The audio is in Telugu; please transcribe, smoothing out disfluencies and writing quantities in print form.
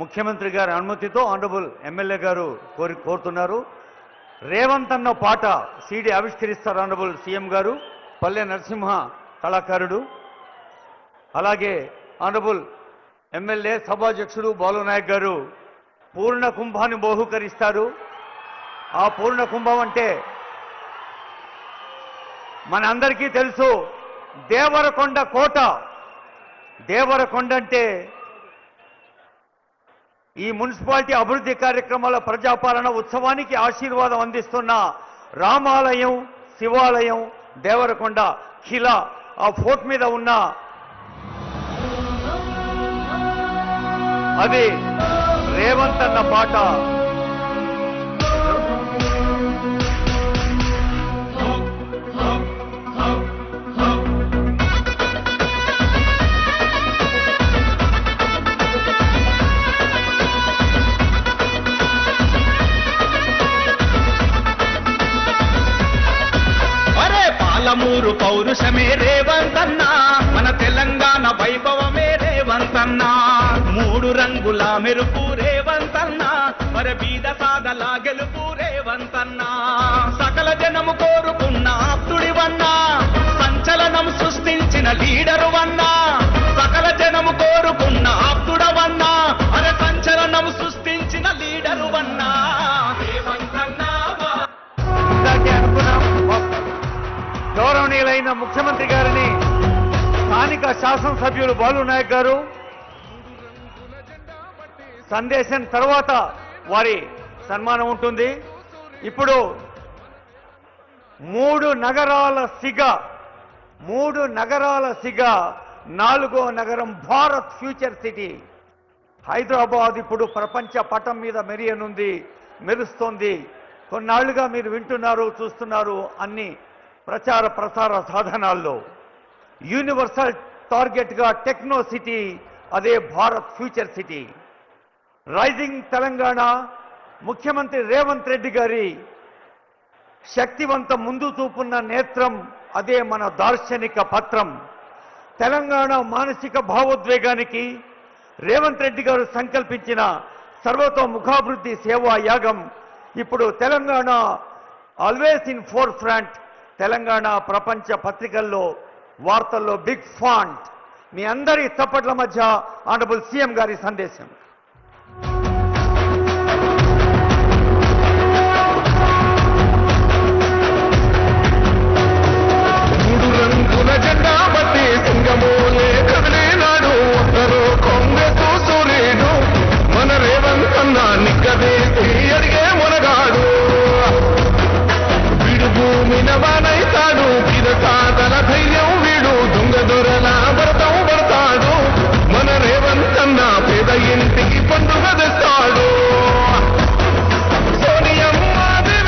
ముఖ్యమంత్రి గారి అనుమతితో ఆనరబుల్ ఎమ్మెల్యే గారు కోరుతున్నారు. రేవంత్ అన్న పాట సీడీ ఆవిష్కరిస్తారు ఆనరబుల్ సీఎం గారు. పల్లె నరసింహ కళాకారుడు. అలాగే ఆనరబుల్ ఎమ్మెల్యే సభాధ్యక్షుడు బాలునాయక్ గారు పూర్ణ కుంభాన్ని బహుకరిస్తారు. ఆ పూర్ణ కుంభం అంటే మనందరికీ తెలుసు, దేవరకొండ కోట. దేవరకొండ అంటే ఈ మున్సిపాలిటీ అభివృద్ధి కార్యక్రమాల ప్రజాపాలన ఉత్సవానికి ఆశీర్వాదం అందిస్తున్న రామాలయం, శివాలయం, దేవరకొండ ఖిలా. ఆ ఫోర్ట్ మీద ఉన్న అది రేవంత్ అన్న పాట. పాలమూరు పౌరుషమే రేవంతన్నా, మన తెలంగాణ వైభవమే రేవంతన్నా. మూడు రంగుల మెరుపు రేవంతన్నా, మరి బీద సాదల గెలుపు రేవంతన్నా. సకల జనము కోరుకున్న ఆప్తుడివన్నా, సంచలనం సృష్టించిన లీడరు వన్నా. సకల జనము కోరుకున్న ఆప్తుడవన్నా, అరే సంచలనం సృష్టించిన లీడరు వన్నా రేవంతన్నా. గౌరవనీయులైన ముఖ్యమంత్రి గారిని స్థానిక శాసనసభ్యులు బాలునాయక్ గారు సందేశం తర్వాత వారి సన్మానం ఉంటుంది. ఇప్పుడు మూడు నగరాల సిగ నాలుగో నగరం భారత్ ఫ్యూచర్ సిటీ హైదరాబాద్ ఇప్పుడు ప్రపంచ పటం మీద మెరుస్తోంది. కొన్నాళ్లుగా మీరు వింటున్నారు, చూస్తున్నారు అన్ని ప్రచార ప్రసార సాధనాల్లో. యూనివర్సల్ టార్గెట్గా టెక్నో సిటీ, అదే Bharat future city. Rising Telangana ముఖ్యమంత్రి రేవంత్ రెడ్డి గారి శక్తివంత ముందు చూపున్న నేత్రం, అదే మన దార్శనిక పత్రం. తెలంగాణ మానసిక భావోద్వేగానికి రేవంత్ రెడ్డి గారు సంకల్పించిన సర్వతోముఖాభివృద్ధి సేవా యాగం ఇప్పుడు Telangana always in four front. Telangana ప్రపంచ పత్రికల్లో, వార్తల్లో బిగ్ ఫాంట్. మీ అందరి చప్పట్ల మధ్య ఆనరబుల్ సీఎం గారి సందేశం.